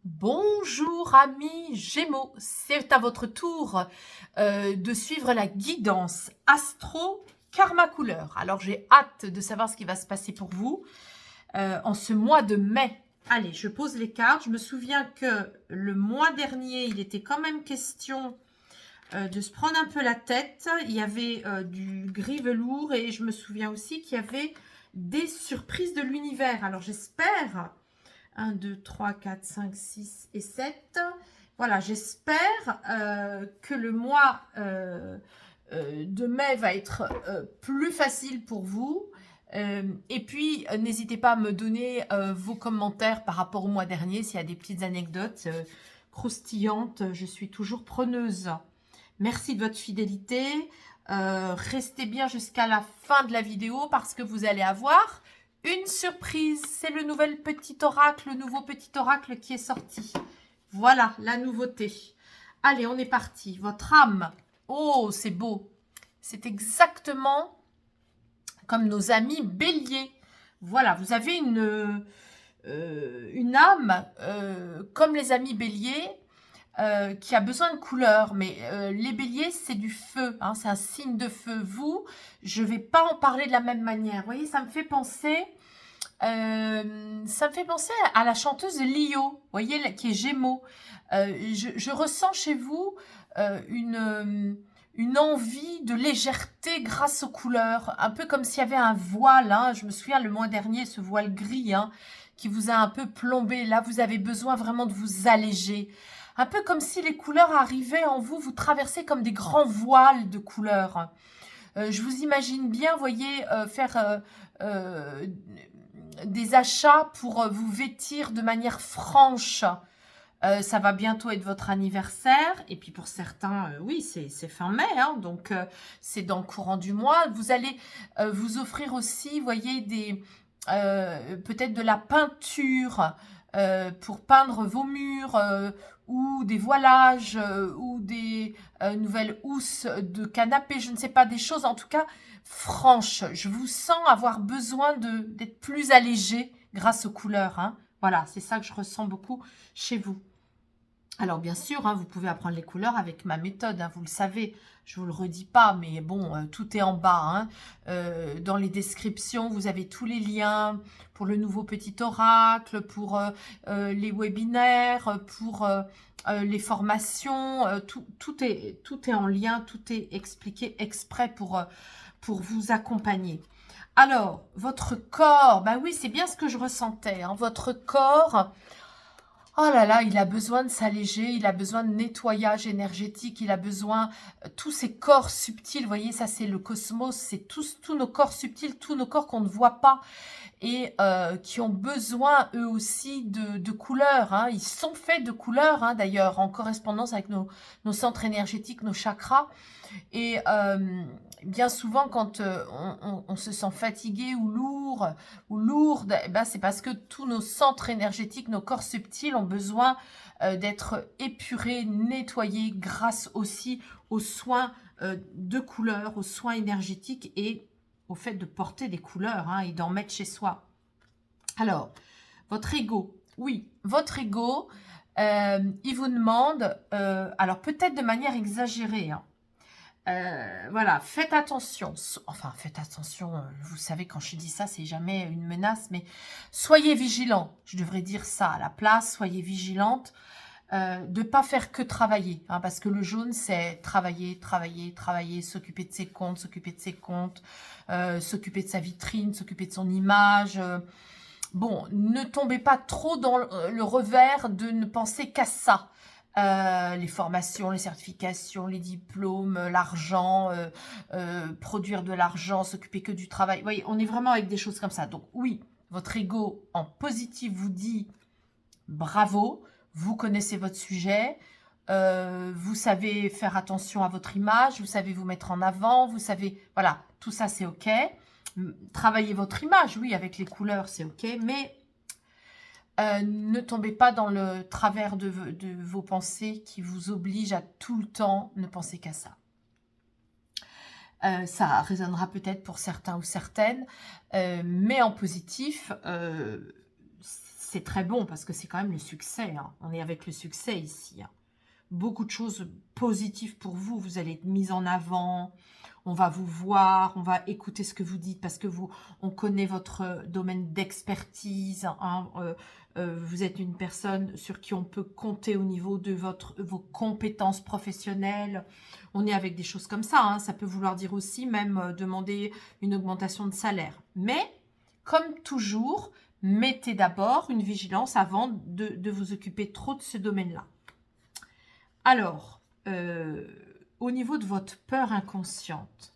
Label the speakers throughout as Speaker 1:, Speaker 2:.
Speaker 1: Bonjour amis Gémeaux, c'est à votre tour de suivre la guidance Astro Karma Couleur. Alors j'ai hâte de savoir ce qui va se passer pour vous en ce mois de mai. Allez, je pose les cartes. Je me souviens que le mois dernier, il était quand même question de se prendre un peu la tête. Il y avait du gris velours et je me souviens aussi qu'il y avait des surprises de l'univers. Alors j'espère 1, 2, 3, 4, 5, 6 et 7. Voilà, j'espère que le mois de mai va être plus facile pour vous. Et puis, n'hésitez pas à me donner vos commentaires par rapport au mois dernier, s'il y a des petites anecdotes croustillantes. Je suis toujours preneuse. Merci de votre fidélité. Restez bien jusqu'à la fin de la vidéo parce que vous allez avoir une surprise. C'est le nouveau petit oracle qui est sorti. Voilà, la nouveauté. Allez, on est parti. Votre âme. Oh, c'est beau. C'est exactement comme nos amis béliers. Voilà, vous avez une âme comme les amis béliers qui a besoin de couleurs. Mais les béliers, c'est du feu. Hein, c'est un signe de feu. Vous, je ne vais pas en parler de la même manière. Vous voyez, ça me fait penser à la chanteuse Lio, vous voyez, qui est Gémeaux. Je ressens chez vous une envie de légèreté grâce aux couleurs, un peu comme s'il y avait un voile. Hein. Je me souviens le mois dernier, ce voile gris qui vous a un peu plombé. Là, vous avez besoin vraiment de vous alléger. Un peu comme si les couleurs arrivaient en vous, vous traversez comme des grands voiles de couleurs. Je vous imagine bien, vous voyez, faire des achats pour vous vêtir de manière franche. Ça va bientôt être votre anniversaire. Et puis pour certains, oui, c'est fin mai. Hein, donc, c'est dans le courant du mois. Vous allez vous offrir aussi, vous voyez, peut-être de la peinture pour peindre vos murs ou des voilages ou des nouvelles housses de canapé. Je ne sais pas, des choses en tout cas franches. Je vous sens avoir besoin d'être plus allégé grâce aux couleurs. Hein. Voilà, c'est ça que je ressens beaucoup chez vous. Alors bien sûr, hein, vous pouvez apprendre les couleurs avec ma méthode, hein, vous le savez, je vous le redis pas, mais bon, tout est en bas. Hein. Dans les descriptions, vous avez tous les liens pour le nouveau petit oracle, pour les webinaires, pour les formations, tout est en lien, tout est expliqué exprès pour vous accompagner. Alors, votre corps, bah oui, c'est bien ce que je ressentais, hein, votre corps... Oh là là, il a besoin de s'alléger, il a besoin de nettoyage énergétique, il a besoin, tous ces corps subtils, vous voyez, ça c'est le cosmos, c'est tous nos corps subtils, tous nos corps qu'on ne voit pas et qui ont besoin eux aussi de couleurs. Hein. Ils sont faits de couleurs hein, d'ailleurs, en correspondance avec nos centres énergétiques, nos chakras. Et bien souvent, quand on se sent fatigué ou lourd ou lourde, eh ben, c'est parce que tous nos centres énergétiques, nos corps subtils ont besoin d'être épurés, nettoyés grâce aussi aux soins de couleurs, aux soins énergétiques et au fait de porter des couleurs hein, et d'en mettre chez soi. Alors, votre ego, oui, votre ego, il vous demande, alors peut-être de manière exagérée, hein, voilà, faites attention. Enfin, faites attention. Vous savez, quand je dis ça, c'est jamais une menace, mais soyez vigilants. Je devrais dire ça à la place. Soyez vigilante de ne pas faire que travailler. Hein, parce que le jaune, c'est travailler, travailler, travailler, s'occuper de ses comptes, s'occuper de sa vitrine, s'occuper de son image. Bon, ne tombez pas trop dans le revers de ne penser qu'à ça. Les formations, les certifications, les diplômes, l'argent, produire de l'argent, s'occuper que du travail. Vous voyez, on est vraiment avec des choses comme ça. Donc oui, votre ego en positif vous dit bravo, vous connaissez votre sujet, vous savez faire attention à votre image, vous savez vous mettre en avant, vous savez, voilà, tout ça c'est ok. Travaillez votre image, oui, avec les couleurs, c'est ok, mais ne tombez pas dans le travers de vos pensées qui vous obligent à tout le temps ne penser qu'à ça. Ça résonnera peut-être pour certains ou certaines, mais en positif, c'est très bon parce que c'est quand même le succès. Hein. On est avec le succès ici. Hein. Beaucoup de choses positives pour vous. Vous allez être mis en avant. On va vous voir. On va écouter ce que vous dites parce que on connaît votre domaine d'expertise. Hein. Vous êtes une personne sur qui on peut compter au niveau de vos compétences professionnelles. On est avec des choses comme ça. Hein. Ça peut vouloir dire aussi même demander une augmentation de salaire. Mais, comme toujours, mettez d'abord une vigilance avant de vous occuper trop de ce domaine-là. Alors, au niveau de votre peur inconsciente,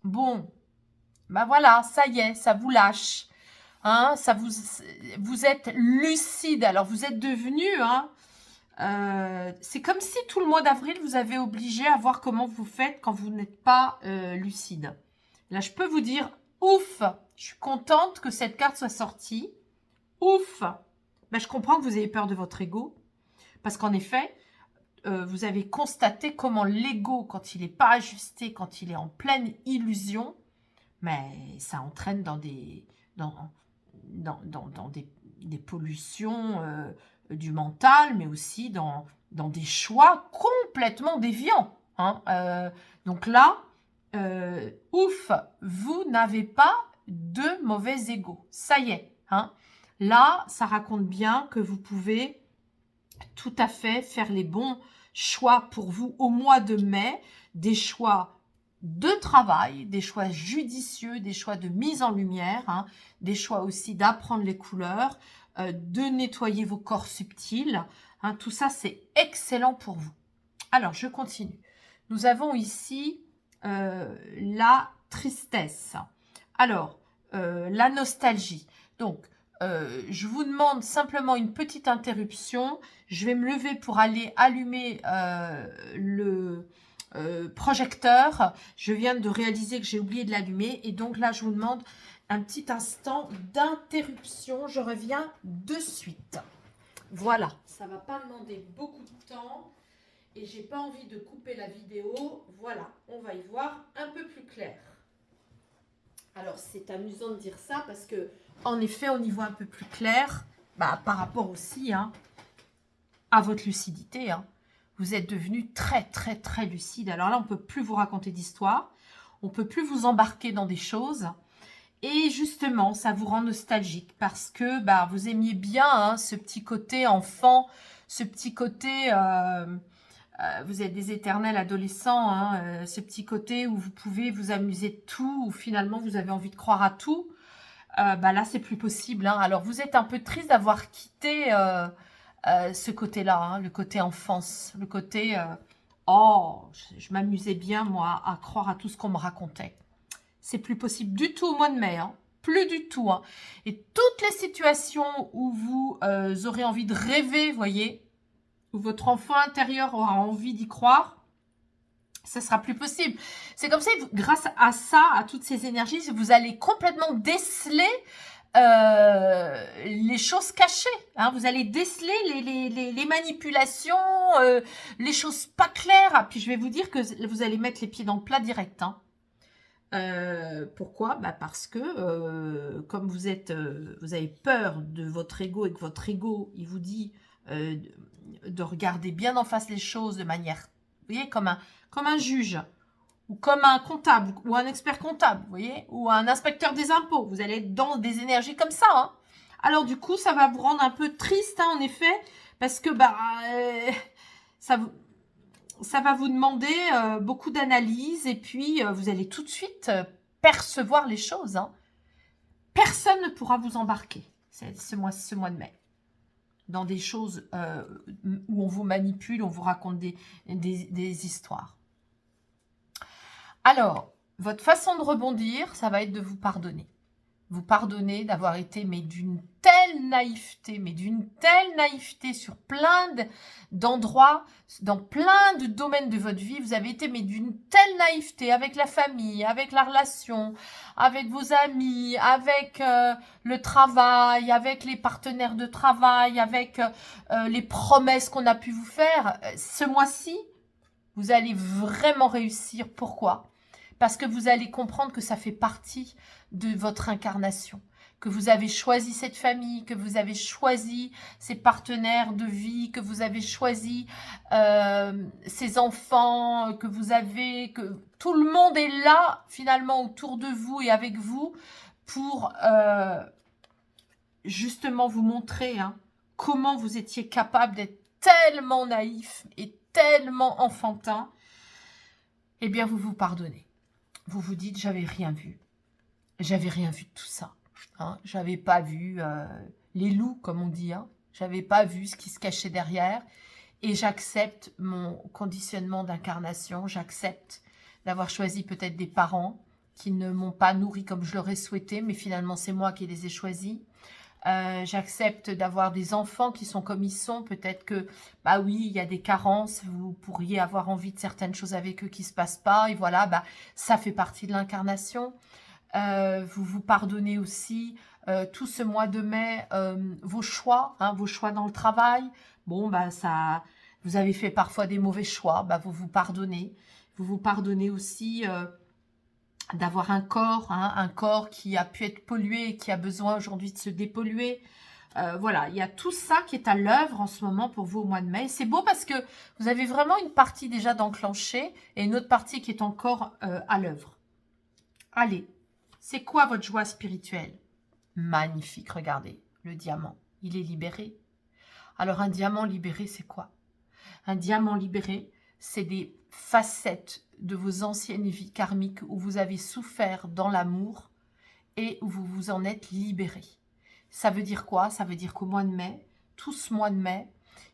Speaker 1: bon, ben voilà, ça y est, ça vous lâche. Hein, vous êtes lucide. Alors, vous êtes devenu... Hein, c'est comme si tout le mois d'avril, vous avez obligé à voir comment vous faites quand vous n'êtes pas lucide. Là, je peux vous dire, ouf, je suis contente que cette carte soit sortie. Ouf, ben, je comprends que vous ayez peur de votre ego. Parce qu'en effet, vous avez constaté comment l'ego, quand il n'est pas ajusté, quand il est en pleine illusion, mais ça entraîne dans des pollutions du mental, mais aussi dans des choix complètement déviants. Hein. Donc là, ouf, vous n'avez pas de mauvais ego. Ça y est. Hein. Là, ça raconte bien que vous pouvez tout à fait faire les bons choix pour vous au mois de mai, des choix de travail, des choix judicieux, des choix de mise en lumière, hein, des choix aussi d'apprendre les couleurs, de nettoyer vos corps subtils. Hein, tout ça, c'est excellent pour vous. Alors, je continue. Nous avons ici la tristesse. Alors, la nostalgie. Donc, je vous demande simplement une petite interruption. Je vais me lever pour aller allumer le projecteur. Je viens de réaliser que j'ai oublié de l'allumer. Et donc là, je vous demande un petit instant d'interruption. Je reviens de suite. Voilà. Ça ne va pas demander beaucoup de temps. Et j'ai pas envie de couper la vidéo. Voilà. On va y voir un peu plus clair. Alors, c'est amusant de dire ça parce que, en effet, on y voit un peu plus clair, par rapport aussi à votre lucidité. Hein. Vous êtes devenu très, très, très lucide. Alors là, on ne peut plus vous raconter d'histoire. On ne peut plus vous embarquer dans des choses. Et justement, ça vous rend nostalgique parce que vous aimiez bien ce petit côté enfant, ce petit côté... vous êtes des éternels adolescents, hein, ce petit côté où vous pouvez vous amuser de tout, où finalement vous avez envie de croire à tout. Là, c'est plus possible. Hein. Alors, vous êtes un peu triste d'avoir quitté ce côté-là, hein, le côté enfance, le côté oh, je m'amusais bien, moi, à croire à tout ce qu'on me racontait. C'est plus possible du tout au mois de mai, hein. Plus du tout. Hein. Et toutes les situations où vous aurez envie de rêver, vous voyez, où votre enfant intérieur aura envie d'y croire, ça sera plus possible. C'est comme ça, grâce à ça, à toutes ces énergies, vous allez complètement déceler les choses cachées. Hein. Vous allez déceler les manipulations, les choses pas claires. Ah, puis je vais vous dire que vous allez mettre les pieds dans le plat direct. Hein. Pourquoi? Parce que comme vous avez peur de votre ego et que votre ego, il vous dit de regarder bien en face les choses de manière, vous voyez, comme un juge ou comme un comptable ou un expert comptable, vous voyez, ou un inspecteur des impôts. Vous allez être dans des énergies comme ça. Hein. Alors du coup, ça va vous rendre un peu triste, hein, en effet, parce que ça va vous demander beaucoup d'analyse et puis vous allez tout de suite percevoir les choses. Hein. Personne ne pourra vous embarquer ce mois de mai dans des choses où on vous manipule, on vous raconte des histoires. Alors, votre façon de rebondir, ça va être de vous pardonner. Vous pardonner d'avoir été d'une telle naïveté sur plein d'endroits, dans plein de domaines de votre vie. Vous avez été d'une telle naïveté avec la famille, avec la relation, avec vos amis, avec le travail, avec les partenaires de travail, avec les promesses qu'on a pu vous faire. Ce mois-ci, vous allez vraiment réussir. Pourquoi ? Parce que vous allez comprendre que ça fait partie de votre incarnation, que vous avez choisi cette famille, que vous avez choisi ces partenaires de vie, que vous avez choisi ces enfants, que tout le monde est là finalement autour de vous et avec vous pour justement vous montrer comment vous étiez capable d'être tellement naïf et tellement enfantin. Eh bien, vous vous pardonnez. Vous vous dites, j'avais rien vu. J'avais rien vu de tout ça. J'avais pas vu les loups, comme on dit. J'avais pas vu ce qui se cachait derrière. Et j'accepte mon conditionnement d'incarnation. J'accepte d'avoir choisi peut-être des parents qui ne m'ont pas nourri comme je l'aurais souhaité, mais finalement, c'est moi qui les ai choisis. J'accepte d'avoir des enfants qui sont comme ils sont. Peut-être que, bah oui, il y a des carences. Vous pourriez avoir envie de certaines choses avec eux qui ne se passent pas. Et voilà, bah, ça fait partie de l'incarnation. Vous vous pardonnez aussi tout ce mois de mai vos choix dans le travail. Bon, bah ça, vous avez fait parfois des mauvais choix. Bah, vous vous pardonnez. Vous vous pardonnez aussi d'avoir un corps qui a pu être pollué et qui a besoin aujourd'hui de se dépolluer. Voilà, il y a tout ça qui est à l'œuvre en ce moment pour vous au mois de mai. C'est beau parce que vous avez vraiment une partie déjà d'enclenchée et une autre partie qui est encore à l'œuvre. Allez, c'est quoi votre joie spirituelle? Magnifique, regardez, le diamant, il est libéré. Alors un diamant libéré, c'est quoi? Un diamant libéré, c'est des facettes de vos anciennes vies karmiques où vous avez souffert dans l'amour et où vous vous en êtes libéré. Ça veut dire quoi? Ça veut dire qu'au mois de mai, tout ce mois de mai,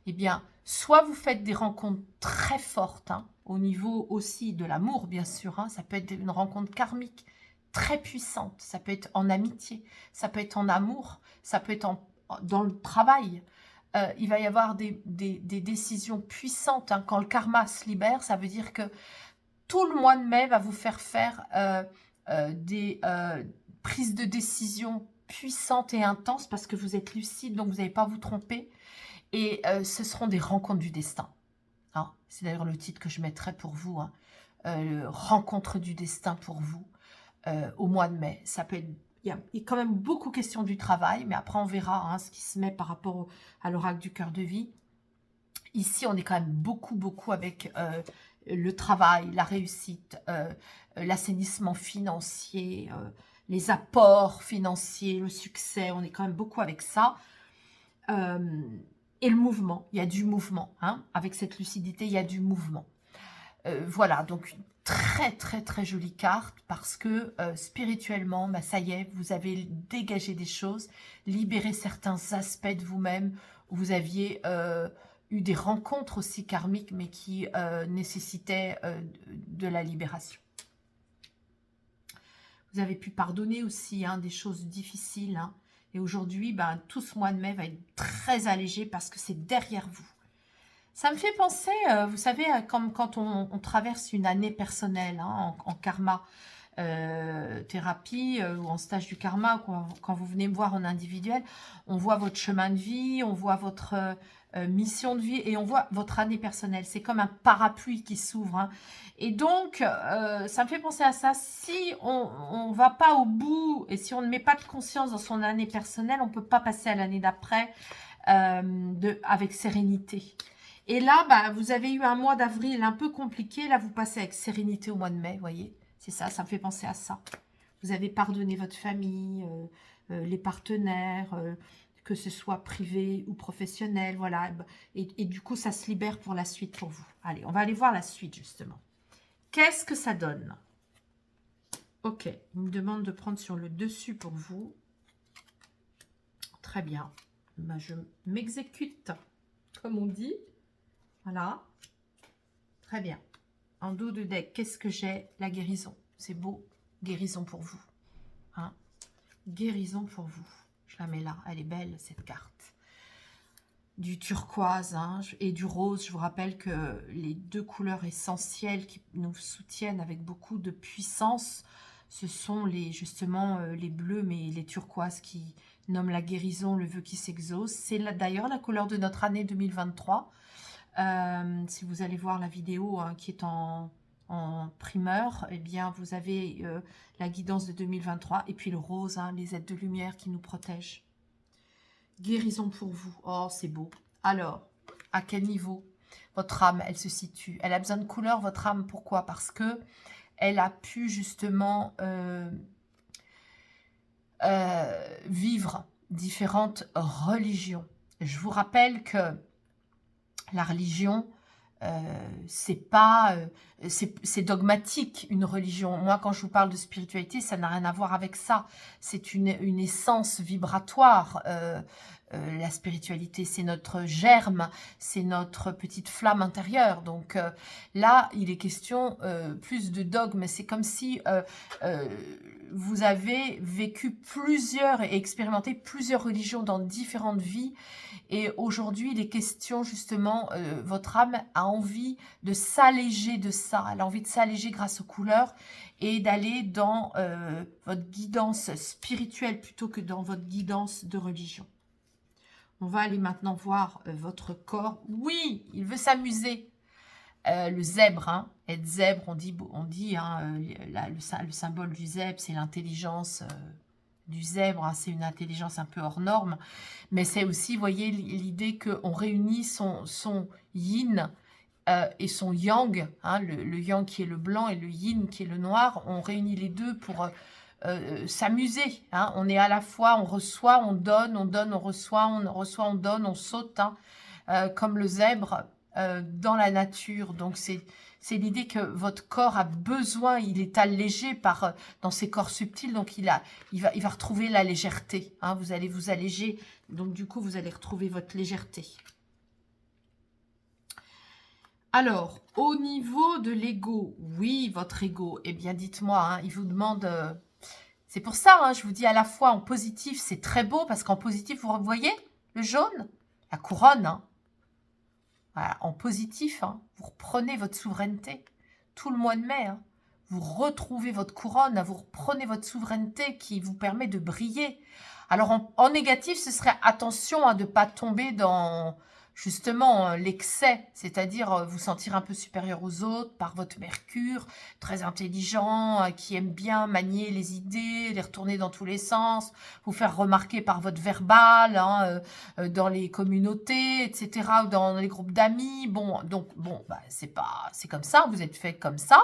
Speaker 1: eh bien, soit vous faites des rencontres très fortes, au niveau aussi de l'amour, bien sûr, ça peut être une rencontre karmique très puissante, ça peut être en amitié, ça peut être en amour, ça peut être dans le travail. Il va y avoir des décisions puissantes. Quand le karma se libère, ça veut dire que tout le mois de mai va vous faire des prises de décision puissantes et intenses parce que vous êtes lucide, donc vous n'allez pas vous tromper. Et ce seront des rencontres du destin. C'est d'ailleurs le titre que je mettrai pour vous. Rencontre du destin pour vous au mois de mai. Ça peut être... Il y a quand même beaucoup question du travail, mais après on verra ce qui se met par rapport à l'oracle du cœur de vie. Ici, on est quand même beaucoup avec le travail, la réussite, l'assainissement financier, les apports financiers, le succès. On est quand même beaucoup avec ça. Et le mouvement, il y a du mouvement. Avec cette lucidité, il y a du mouvement. Voilà, donc une très jolie carte parce que spirituellement, ça y est, vous avez dégagé des choses, libéré certains aspects de vous-même où vous aviez eu des rencontres aussi karmiques mais qui nécessitaient de la libération. Vous avez pu pardonner aussi des choses difficiles. Et aujourd'hui, tout ce mois de mai va être très allégé parce que c'est derrière vous. Ça me fait penser, vous savez, comme quand on traverse une année personnelle en karma thérapie ou en stage du karma, quand vous venez me voir en individuel, on voit votre chemin de vie, on voit votre mission de vie et on voit votre année personnelle. C'est comme un parapluie qui s'ouvre. Et donc, ça me fait penser à ça. Si on ne va pas au bout et si on ne met pas de conscience dans son année personnelle, on ne peut pas passer à l'année d'après avec sérénité. Et là, vous avez eu un mois d'avril un peu compliqué. Là, vous passez avec sérénité au mois de mai, vous voyez. C'est ça, ça me fait penser à ça. Vous avez pardonné votre famille, les partenaires, que ce soit privé ou professionnel, voilà. Et du coup, ça se libère pour la suite pour vous. Allez, on va aller voir la suite, justement. Qu'est-ce que ça donne? Ok, il me demande de prendre sur le dessus pour vous. Très bien. Je m'exécute, comme on dit. Voilà. Très bien. En dos de deck, qu'est-ce que j'ai? La guérison. C'est beau. Guérison pour vous. Guérison pour vous. Je la mets là. Elle est belle, cette carte. Du turquoise et du rose. Je vous rappelle que les deux couleurs essentielles qui nous soutiennent avec beaucoup de puissance, ce sont justement les bleus, mais les turquoises qui nomment la guérison, le vœu qui s'exauce. C'est d'ailleurs la couleur de notre année 2023. Si vous allez voir la vidéo qui est en en primeur, eh bien, vous avez la guidance de 2023 et puis le rose, hein, les aides de lumière qui nous protègent. Guérison pour vous. Oh, c'est beau. Alors, à quel niveau votre âme, elle se situe? Elle a besoin de couleur, votre âme. Pourquoi? Parce que elle a pu justement vivre différentes religions. Je vous rappelle que la religion, c'est dogmatique, une religion. Moi, quand je vous parle de spiritualité, ça n'a rien à voir avec ça. C'est une essence vibratoire. La spiritualité, c'est notre germe, c'est notre petite flamme intérieure. Donc là, il est question plus de dogme. C'est comme si vous avez vécu plusieurs et expérimenté plusieurs religions dans différentes vies. Et aujourd'hui, il est question justement, votre âme a envie de s'alléger de ça. Elle a envie de s'alléger grâce aux couleurs et d'aller dans votre guidance spirituelle plutôt que dans votre guidance de religion. On va aller maintenant voir votre corps. Oui, il veut s'amuser. Le zèbre, hein, être zèbre, on dit hein, le symbole du zèbre, c'est l'intelligence du zèbre, hein, c'est une intelligence un peu hors norme, mais c'est aussi, vous voyez, l'idée qu'on réunit son yin et son yang, hein, le yang qui est le blanc et le yin qui est le noir, on réunit les deux pour s'amuser, hein. On est à la fois, on reçoit, on donne, on reçoit, on donne, on saute, hein, comme le zèbre dans la nature. Donc c'est l'idée que votre corps a besoin, il est allégé dans ses corps subtils, donc il va retrouver la légèreté, hein. Vous allez vous alléger, donc du coup vous allez retrouver votre légèreté. Alors, au niveau de l'ego, oui, votre ego, eh bien dites-moi, hein, il vous demande... c'est pour ça, hein, je vous dis à la fois en positif, c'est très beau, parce qu'en positif, vous voyez le jaune, la couronne, hein. Voilà, en positif, hein, vous reprenez votre souveraineté tout le mois de mai. Hein, vous retrouvez votre couronne, vous reprenez votre souveraineté qui vous permet de briller. Alors en négatif, ce serait attention à ne pas tomber dans justement l'excès, c'est-à-dire vous sentir un peu supérieur aux autres par votre Mercure, très intelligent, qui aime bien manier les idées, les retourner dans tous les sens, vous faire remarquer par votre verbal, hein, dans les communautés, etc., ou dans les groupes d'amis. Bon, donc bon, bah, c'est comme ça, vous êtes fait comme ça.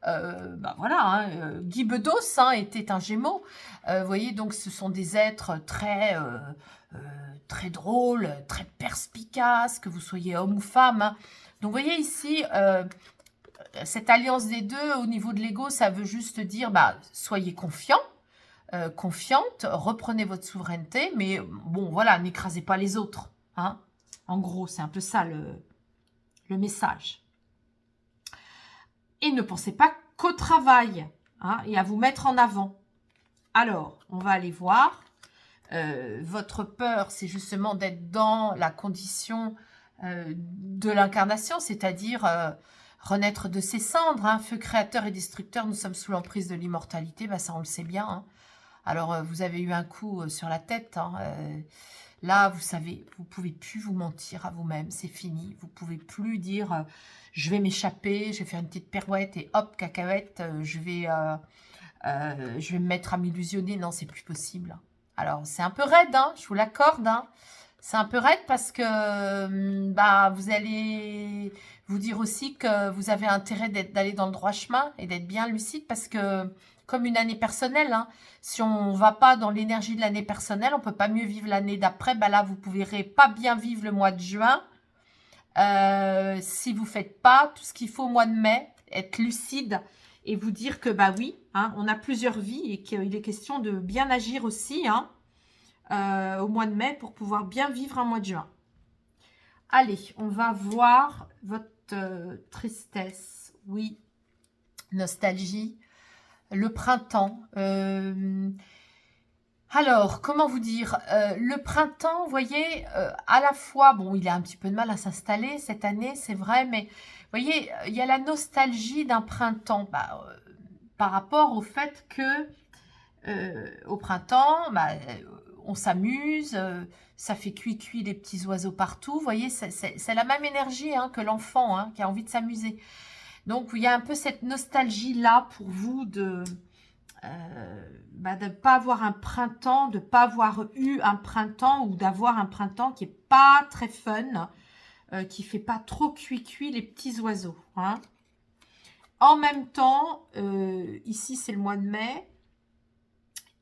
Speaker 1: Bah voilà, hein, Guy Bedos hein, était un Gémeaux. Vous voyez, donc ce sont des êtres très drôles, très perspicaces, que vous soyez homme ou femme. Hein. Donc vous voyez ici, cette alliance des deux au niveau de l'ego, ça veut juste dire, bah, soyez confiants, confiante, reprenez votre souveraineté, mais bon, voilà, n'écrasez pas les autres. Hein. En gros, c'est un peu ça le message. Et ne pensez pas qu'au travail, hein, et à vous mettre en avant. Alors, on va aller voir. Votre peur, c'est justement d'être dans la condition de l'incarnation, c'est-à-dire renaître de ses cendres. Hein, feu créateur et destructeur, nous sommes sous l'emprise de l'immortalité, bah, ça on le sait bien. Hein. Alors, vous avez eu un coup sur la tête. Hein, là, vous savez, vous ne pouvez plus vous mentir à vous-même, c'est fini. Vous ne pouvez plus dire je vais m'échapper, je vais faire une petite pirouette et hop, cacahuète, je vais me mettre à m'illusionner. Non, c'est plus possible. Alors, c'est un peu raide, hein, je vous l'accorde. Hein. C'est un peu raide parce que bah, vous allez vous dire aussi que vous avez intérêt d'aller dans le droit chemin et d'être bien lucide parce que, comme une année personnelle, hein, si on ne va pas dans l'énergie de l'année personnelle, on ne peut pas mieux vivre l'année d'après. Bah là, vous ne pourrez pas bien vivre le mois de juin si vous ne faites pas tout ce qu'il faut au mois de mai, être lucide et vous dire que bah oui, hein, on a plusieurs vies et qu'il est question de bien agir aussi hein, au mois de mai pour pouvoir bien vivre un mois de juin. Allez, on va voir votre tristesse. Oui, nostalgie, le printemps. Alors, comment vous dire, le printemps, vous voyez, à la fois, bon, il a un petit peu de mal à s'installer cette année, c'est vrai, mais vous voyez, il y a la nostalgie d'un printemps par rapport au fait que au printemps, bah, on s'amuse, ça fait cuit-cuit les petits oiseaux partout, vous voyez, c'est la même énergie hein, que l'enfant hein, qui a envie de s'amuser. Donc, il y a un peu cette nostalgie-là pour vous de ne pas avoir un printemps, de ne pas avoir eu un printemps ou d'avoir un printemps qui n'est pas très fun, qui ne fait pas trop cuit-cuit les petits oiseaux. Hein. En même temps, ici c'est le mois de mai,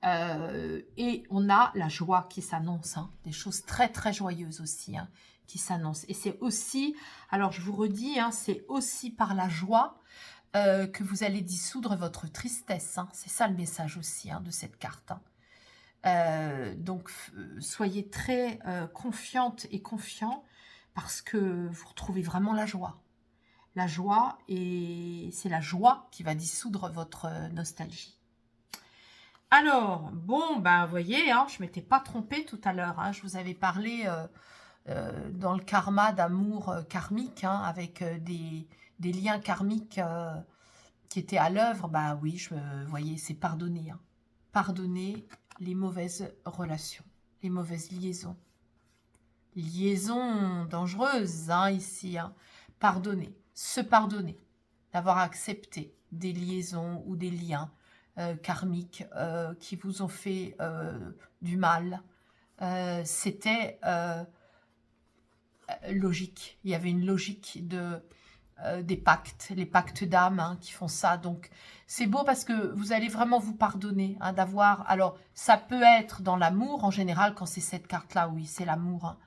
Speaker 1: et on a la joie qui s'annonce, hein, des choses très très joyeuses aussi hein, qui s'annoncent. Et c'est aussi, alors je vous redis, hein, c'est aussi par la joie que vous allez dissoudre votre tristesse. Hein. C'est ça le message aussi hein, de cette carte. Hein. Donc soyez très confiante et confiant parce que vous retrouvez vraiment la joie. La joie, et c'est la joie qui va dissoudre votre nostalgie. Alors, bon, ben, vous voyez, hein, je ne m'étais pas trompée tout à l'heure. Hein, je vous avais parlé dans le karma d'amour karmique, hein, avec des liens karmiques qui étaient à l'œuvre. Bah oui, vous voyez, c'est pardonner. Hein. Pardonner les mauvaises relations, les mauvaises liaisons. Liaisons dangereuses, hein, ici. Hein. Pardonner, se pardonner, d'avoir accepté des liaisons ou des liens karmiques qui vous ont fait du mal. C'était logique. Il y avait une logique des pactes, les pactes d'âme hein, qui font ça. Donc, c'est beau parce que vous allez vraiment vous pardonner hein, d'avoir... Alors, ça peut être dans l'amour, en général, quand c'est cette carte-là, oui, c'est l'amour. Hein.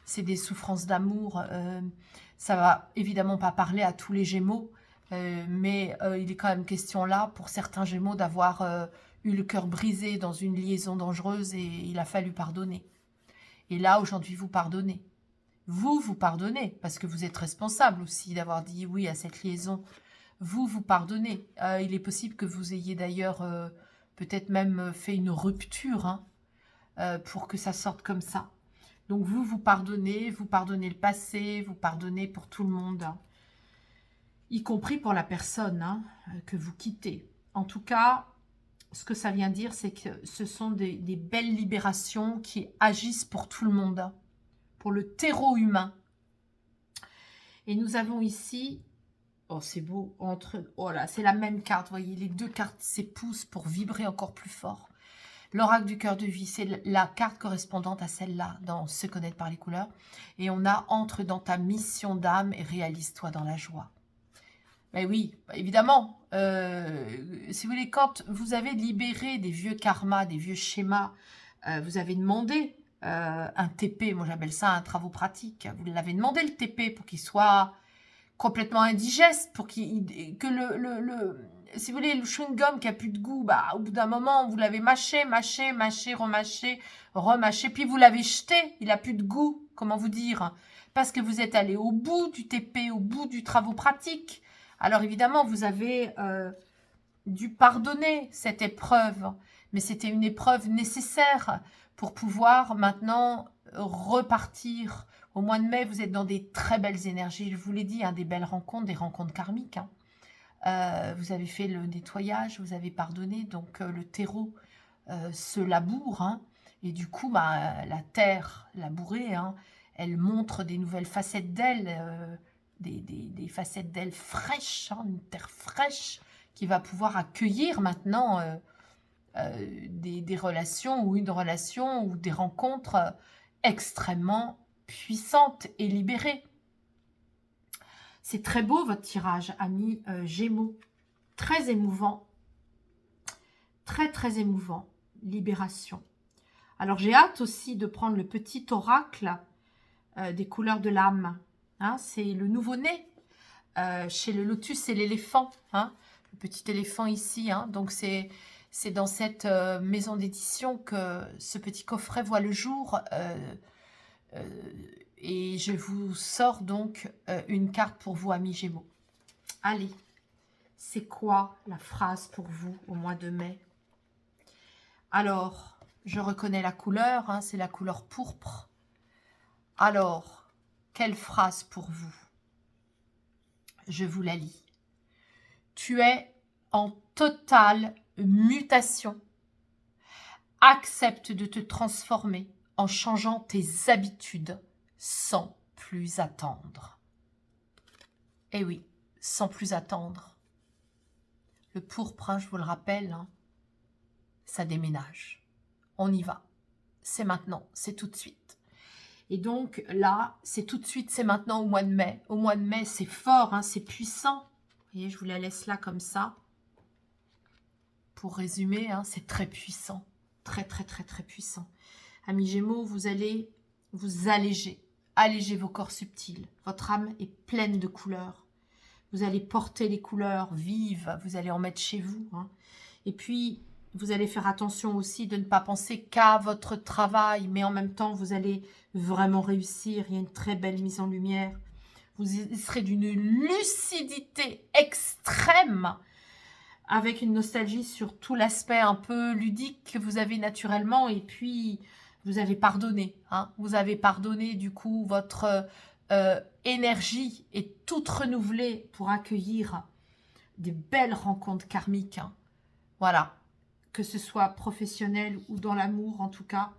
Speaker 1: C'est des souffrances d'amour. Ça va évidemment pas parler à tous les Gémeaux, mais il est quand même question là, pour certains Gémeaux, d'avoir eu le cœur brisé dans une liaison dangereuse et il a fallu pardonner. Et là, aujourd'hui, vous pardonnez. Vous pardonnez, parce que vous êtes responsable aussi d'avoir dit oui à cette liaison. Vous pardonnez. Il est possible que vous ayez d'ailleurs peut-être même fait une rupture hein, pour que ça sorte comme ça. Donc vous pardonnez le passé, vous pardonnez pour tout le monde, hein, y compris pour la personne hein, que vous quittez. En tout cas, ce que ça vient dire, c'est que ce sont des belles libérations qui agissent pour tout le monde, hein, pour le terreau humain. Et nous avons ici, oh c'est beau, oh là, c'est la même carte, vous voyez, les deux cartes s'épousent pour vibrer encore plus fort. L'oracle du cœur de vie, c'est la carte correspondante à celle-là, dans Se connaître par les couleurs. Et on a « Entre dans ta mission d'âme et réalise-toi dans la joie ». Mais oui, évidemment, si vous voulez, quand vous avez libéré des vieux karmas, des vieux schémas, vous avez demandé un TP, moi j'appelle ça un travaux pratique, vous l'avez demandé le TP pour qu'il soit complètement indigeste, pour que si vous voulez, le chewing-gum qui a plus de goût, bah, au bout d'un moment, vous l'avez mâché, remâché, puis vous l'avez jeté, il a plus de goût, comment vous dire, parce que vous êtes allé au bout du TP, au bout du travaux pratique. Alors évidemment, vous avez dû pardonner cette épreuve, mais c'était une épreuve nécessaire pour pouvoir maintenant repartir. Au mois de mai, vous êtes dans des très belles énergies, je vous l'ai dit, hein, des belles rencontres, des rencontres karmiques. Hein. Vous avez fait le nettoyage, vous avez pardonné, donc le terreau se laboure. Hein, et du coup, bah, la terre labourée, hein, elle montre des nouvelles facettes d'elle, des facettes d'elle fraîches, hein, une terre fraîche qui va pouvoir accueillir maintenant des relations ou une relation ou des rencontres extrêmement puissantes et libérées. C'est très beau votre tirage, amis Gémeaux. Très émouvant. Très, très émouvant. Libération. Alors, j'ai hâte aussi de prendre le petit oracle des couleurs de l'âme. Hein, c'est le nouveau-né. Chez le lotus, c'est l'éléphant. Hein, le petit éléphant ici. Hein, donc, c'est dans cette maison d'édition que ce petit coffret voit le jour. Et je vous sors donc une carte pour vous, amis Gémeaux. Allez, c'est quoi la phrase pour vous au mois de mai? Alors, je reconnais la couleur, hein, c'est la couleur pourpre. Alors, quelle phrase pour vous? Je vous la lis. Tu es en totale mutation. Accepte de te transformer en changeant tes habitudes sans plus attendre. Eh oui, sans plus attendre. Le pourpre, hein, je vous le rappelle, hein, ça déménage. On y va. C'est maintenant, c'est tout de suite. Et donc là, c'est tout de suite, c'est maintenant au mois de mai. Au mois de mai, c'est fort, hein, c'est puissant. Vous voyez, je vous la laisse là comme ça. Pour résumer, hein, c'est très puissant. Très, très, très, très puissant. Amis Gémeaux, vous allez vous alléger. Alléger vos corps subtils. Votre âme est pleine de couleurs. Vous allez porter les couleurs vives. Vous allez en mettre chez vous. Hein. Et puis, vous allez faire attention aussi de ne pas penser qu'à votre travail. Mais en même temps, vous allez vraiment réussir. Il y a une très belle mise en lumière. Vous serez d'une lucidité extrême, avec une nostalgie sur tout l'aspect un peu ludique que vous avez naturellement. Et puis, vous avez pardonné. Hein. Vous avez pardonné, du coup, votre énergie est toute renouvelée pour accueillir des belles rencontres karmiques. Hein. Voilà. Que ce soit professionnel ou dans l'amour, en tout cas.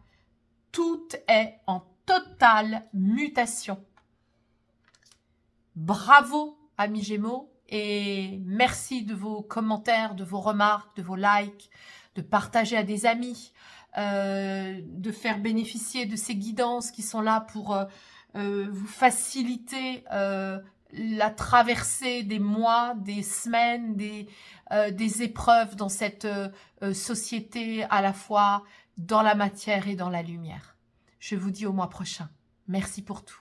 Speaker 1: Tout est en totale mutation. Bravo, amis Gémeaux. Et merci de vos commentaires, de vos remarques, de vos likes, de partager à des amis, de faire bénéficier de ces guidances qui sont là pour vous faciliter la traversée des mois, des semaines, des épreuves dans cette société à la fois dans la matière et dans la lumière. Je vous dis au mois prochain. Merci pour tout.